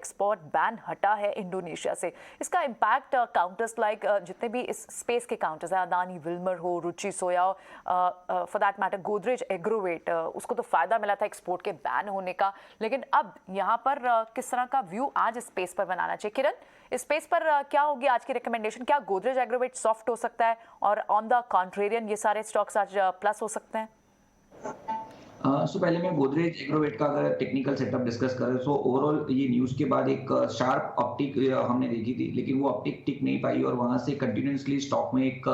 Export ban हटा है Indonesia से, इसका इम्पैक्ट काउंटर्स लाइक जितने भी इस स्पेस के काउंटर्स हैं, अदानी विल्मर हो, Ruchi Soya, for that matter Godrej Agrovet, उसको तो फायदा मिला था एक्सपोर्ट के बैन होने का, लेकिन अब यहाँ पर किस तरह का व्यू आज स्पेस पर बनाना चाहिए? किरण, इस स्पेस पर क्या होगी आज की रिकमेंडेशन? क्या गोदरेज एग्रोवेट सॉफ्ट हो सकता है और ऑन द कॉन्ट्रेरियन ये सारे स्टॉक्स आज प्लस हो सकते हैं? पहले मैं गोदरेज एग्रोवेट का अगर टेक्निकल सेटअप डिस्कस करें तो ओवरऑल ये न्यूज़ के बाद एक शार्प अपटिक हमने देखी थी, लेकिन वो अपटिक टिक नहीं पाई और वहां से कंटिन्यूसली स्टॉक में एक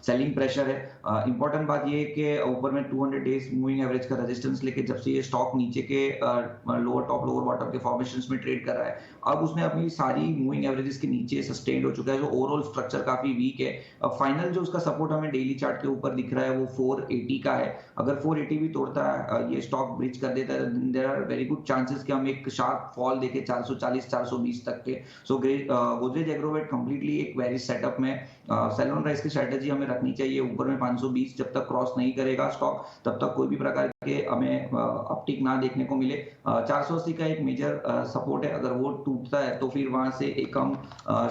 सेलिंग प्रेशर है। इंपॉर्टेंट बात ये है कि ऊपर में 200 डेज मूविंग एवरेज का रेजिस्टेंस लेके जब से ये स्टॉक नीचे के लोअर टॉप लोअर बॉटम के फॉर्मेशंस में ट्रेड कर रहा है, अब उसने अपनी सारी मूविंग एवरेजेस के नीचे सस्टेन्ड हो चुका है, जो ओवरऑल स्ट्रक्चर काफी वीक है। अब फाइनल जो उसका सपोर्ट हमें डेली चार्ट के ऊपर दिख रहा है वो 480 का है। अगर 480 भी तोड़ता है ये स्टॉक ब्रिज कर देता है, there are very good chances कि हम एक शार्प फॉल देखें 440 420 तक के। सो गोदरेज एग्रोवेट कंप्लीटली एक वेरी सेटअप में सेल ऑन राइज की स्ट्रेटजी हमें रखनी चाहिए। ऊपर में 520 जब तक क्रॉस नहीं करेगा स्टॉक, तब तक कोई भी प्रकार के हमें अपटिक ना देखने को मिले। 480 का एक मेजर सपोर्ट है, अगर वो टूटता है तो फिर वहां से एक हम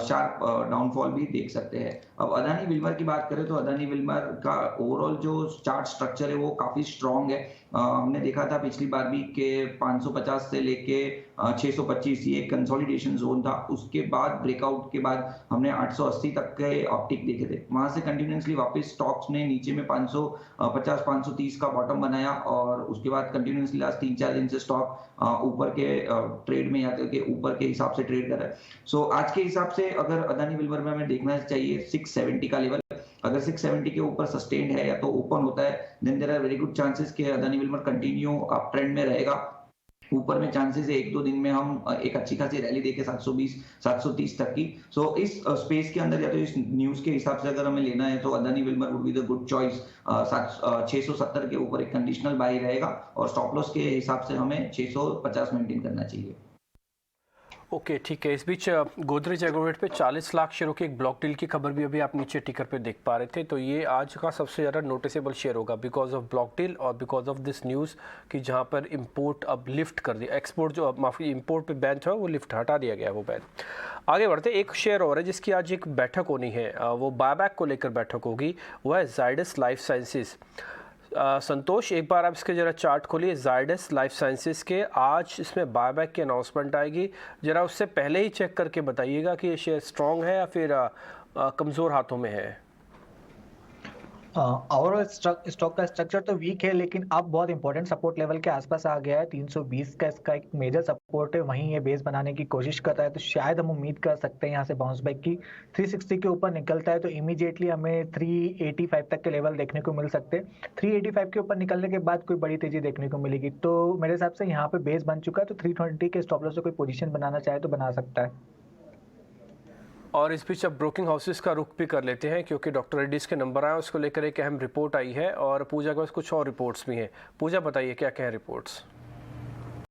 शार्प डाउनफॉल भी देख सकते हैं। अब अदानी विल्मर की बात करें तो अदानी विल्मर का ओवरऑल जो चार्ट स्ट्रक्चर है वो काफी स्ट्रॉन्ग है। हमने देखा था पिछली बार भी कि 550 से लेके 625 ये कंसोलिडेशन जोन था, उसके बाद ब्रेकआउट के बाद हमने 880 तक के ऑप्टिक देखे थे। वहां से कंटिन्यूसली वापस स्टॉक्स ने नीचे में 550 530 का बॉटम बनाया और उसके बाद कंटिन्यूसली लास्ट 3-4 दिन से स्टॉक ऊपर के ट्रेड में या के ऊपर के हिसाब से ट्रेड कर रहा है। सो आज के हिसाब से अगर अदानी विल्मर में हमें देखना चाहिए 670 का लेवल, अगर 670 के ऊपर सस्टेन्ड है या तो ओपन होता है, then there are very good chances कि Adani Wilmar continue uptrend में रहेगा। ऊपर में चांसेस है 1-2 दिन में हम एक अच्छी खासी रैली देखे 720 730 तक की। सो इस स्पेस के अंदर या तो इस न्यूज के हिसाब से अगर हमें लेना है तो Adani Wilmer would be the good choice. 670 के ऊपर एक कंडीशनल बाई रहेगा और स्टॉप लॉस के हिसाब से हमें 650 मेंटेन करना चाहिए। ओके, ठीक है। इस बीच गोदरेज एग्रोवेट पे 40 लाख शेयरों की एक ब्लॉक डील की खबर भी अभी आप नीचे टिकर पे देख पा रहे थे, तो ये आज का सबसे ज़्यादा नोटिसेबल शेयर होगा बिकॉज ऑफ ब्लॉक डील और बिकॉज ऑफ दिस न्यूज़ कि जहाँ पर इंपोर्ट अब लिफ्ट कर दिया, एक्सपोर्ट जो माफ़ी इंपोर्ट पे बैन था वो लिफ्ट हटा दिया गया, वो बैन। आगे बढ़ते, एक शेयर और है जिसकी आज एक बैठक होनी है, वो बायबैक को लेकर बैठक होगी, वो है जाइडस लाइफ साइंसेज। संतोष, एक बार आप इसके ज़रा चार्ट खोलिए जाइडस लाइफ साइंसेज के। आज इसमें बायबैक की अनाउंसमेंट आएगी, ज़रा उससे पहले ही चेक करके बताइएगा कि ये शेयर स्ट्रॉन्ग है या फिर कमज़ोर हाथों में है। ओवरऑल स्टॉक का स्ट्रक्चर तो वीक है, लेकिन अब बहुत इंपॉर्टेंट सपोर्ट लेवल के आसपास आ गया है। 320 का इसका एक मेजर सपोर्ट है, वहीं ये बेस बनाने की कोशिश कर रहा है, तो शायद हम उम्मीद कर सकते हैं यहाँ से बाउंस बैक की। 360 के ऊपर निकलता है तो इमीडिएटली हमें 385 तक के लेवल देखने को मिल सकते हैं। 385 के ऊपर निकलने के बाद कोई बड़ी तेजी देखने को मिलेगी, तो मेरे हिसाब से यहाँ पे बेस बन चुका है, तो 320 के स्टॉप लॉस से कोई पोजीशन बनाना चाहे तो बना सकता है। और इस बीच अब ब्रोकिंग हाउसेस का रुख भी कर लेते हैं क्योंकि डॉक्टर रेड्डीज के नंबर आए, उसको लेकर एक अहम रिपोर्ट आई है और पूजा के पास कुछ और रिपोर्ट्स भी हैं। पूजा, बताइए क्या क्या है रिपोर्ट्स?